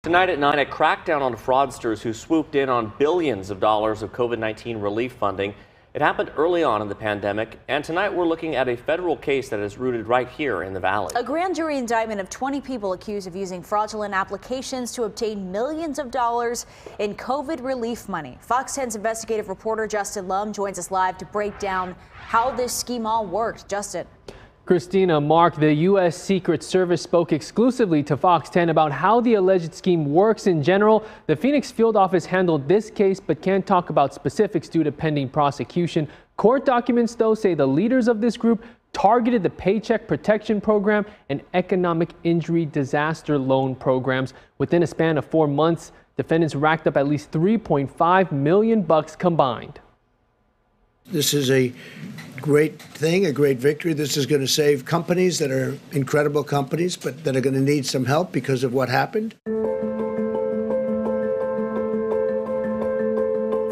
Tonight at 9, a crackdown on fraudsters who swooped in on billions of dollars of COVID-19 relief funding. It happened early on in the pandemic, and tonight we're looking at a federal case that is rooted right here in the Valley. A grand jury indictment of 20 people accused of using fraudulent applications to obtain millions of dollars in COVID relief money. Fox 10's investigative reporter Justin Lum joins us live to break down how this scheme all worked. Justin. Christina, Mark, the U.S. Secret Service spoke exclusively to Fox 10 about how the alleged scheme works in general. The Phoenix field office handled this case but can't talk about specifics due to pending prosecution. Court documents, though, say the leaders of this group targeted the Paycheck Protection Program and Economic Injury Disaster Loan programs. Within a span of 4 months, defendants racked up at least $3.5 million combined. This is a great thing, a great victory. This is going to save companies that are incredible companies, but that are going to need some help because of what happened.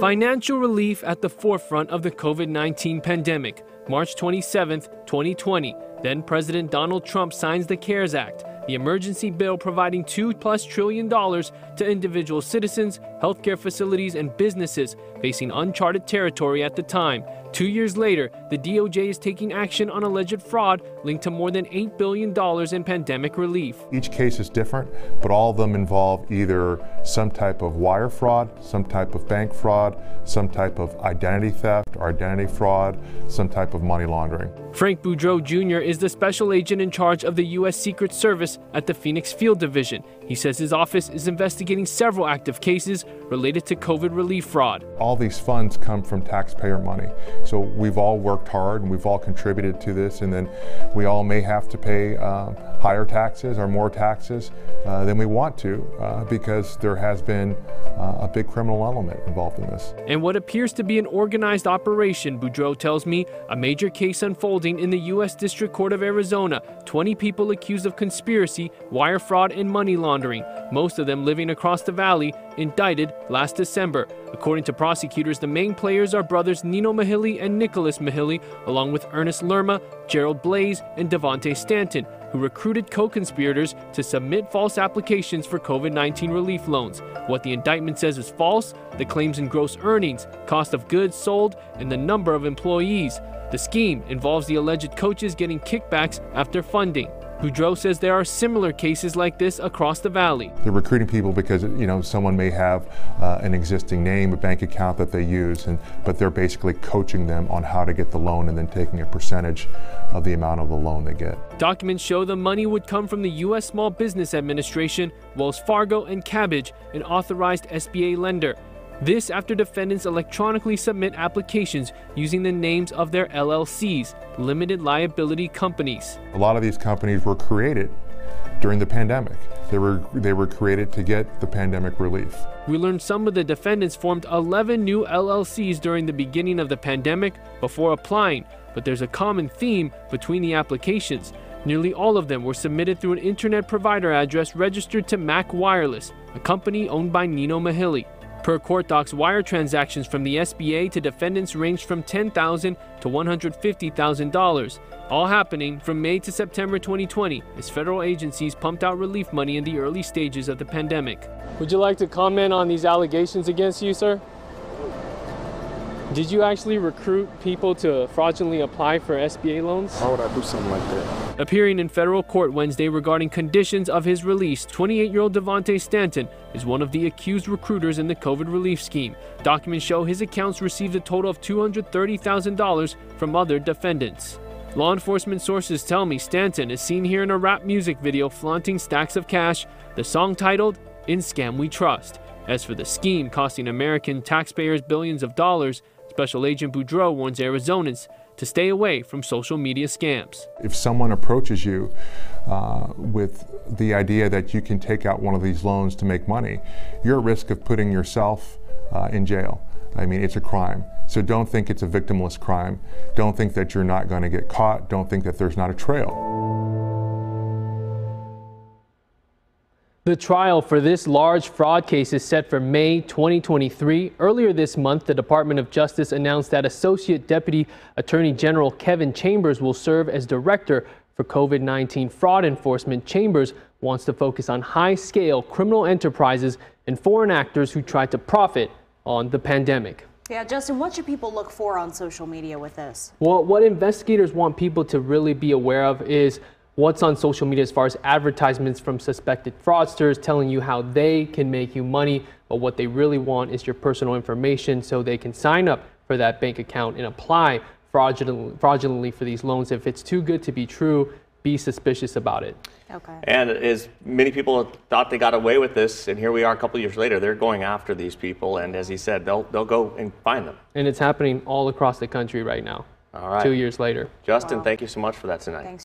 Financial relief at the forefront of the COVID-19 pandemic. March 27, 2020. Then President Donald Trump signs the CARES Act, the emergency bill providing $2+ trillion to individual citizens, healthcare facilities, and businesses facing uncharted territory at the time. 2 years later, the DOJ is taking action on alleged fraud linked to more than $8 billion in pandemic relief. Each case is different, but all of them involve either some type of wire fraud, some type of bank fraud, some type of identity theft or identity fraud, some type of money laundering. Frank Boudreau Jr. is the special agent in charge of the U.S. Secret Service at the Phoenix Field Division. He says his office is investigating several active cases related to COVID relief fraud. All these funds come from taxpayer money. So we've all worked hard and we've all contributed to this, and then we all may have to pay higher taxes or more taxes than we want to because there has been a big criminal element involved in this. And what appears to be an organized operation, Boudreau tells me, a major case unfolding in the U.S. District Court of Arizona. 20 people accused of conspiracy, wire fraud, and money laundering, most of them living across the valley, indicted last December. According to prosecutors, the main players are brothers Nino Mahili and Nicholas Mahili, along with Ernest Lerma, Gerald Blaze, and Devontae Stanton, who recruited co-conspirators to submit false applications for COVID-19 relief loans. What the indictment says is false: the claims in gross earnings, cost of goods sold, and the number of employees. The scheme involves the alleged coaches getting kickbacks after funding. Boudreau says there are similar cases like this across the valley. They're recruiting people because, someone may have an existing name, a bank account that they use, but they're basically coaching them on how to get the loan and then taking a percentage of the amount of the loan they get. Documents show the money would come from the U.S. Small Business Administration, Wells Fargo, and Cabbage, an authorized SBA lender. This after defendants electronically submit applications using the names of their LLCs, limited liability companies. A lot of these companies were created during the pandemic. They were created to get the pandemic relief. We learned some of the defendants formed 11 new LLCs during the beginning of the pandemic before applying, but there's a common theme between the applications. Nearly all of them were submitted through an internet provider address registered to Mac Wireless, a company owned by Nino Mahili. Per court docs, wire transactions from the SBA to defendants ranged from $10,000 to $150,000, all happening from May to September 2020 as federal agencies pumped out relief money in the early stages of the pandemic. Would you like to comment on these allegations against you, sir? Did you actually recruit people to fraudulently apply for SBA loans? Why would I do something like that? Appearing in federal court Wednesday regarding conditions of his release, 28-year-old Devontae Stanton is one of the accused recruiters in the COVID relief scheme. Documents show his accounts received a total of $230,000 from other defendants. Law enforcement sources tell me Stanton is seen here in a rap music video flaunting stacks of cash, the song titled "In Scam We Trust." As for the scheme costing American taxpayers billions of dollars, Special Agent Boudreau warns Arizonans to stay away from social media scams. If someone approaches you with the idea that you can take out one of these loans to make money, you're at risk of putting yourself in jail. I mean, it's a crime. So don't think it's a victimless crime. Don't think that you're not going to get caught. Don't think that there's not a trail. The trial for this large fraud case is set for May 2023. Earlier this month, the Department of Justice announced that Associate Deputy Attorney General Kevin Chambers will serve as director for COVID-19 fraud enforcement. Chambers wants to focus on high-scale criminal enterprises and foreign actors who try to profit on the pandemic. Yeah, Justin, what should people look for on social media with this? Well, what investigators want people to really be aware of is what's on social media as far as advertisements from suspected fraudsters telling you how they can make you money, but what they really want is your personal information so they can sign up for that bank account and apply fraudulently for these loans. If it's too good to be true, be suspicious about it. Okay. And as many people thought they got away with this, and here we are a couple years later, they're going after these people, and as he said, they'll go and find them. And it's happening all across the country right now. All right. 2 years later. Justin, thank you so much for that tonight. Thanks.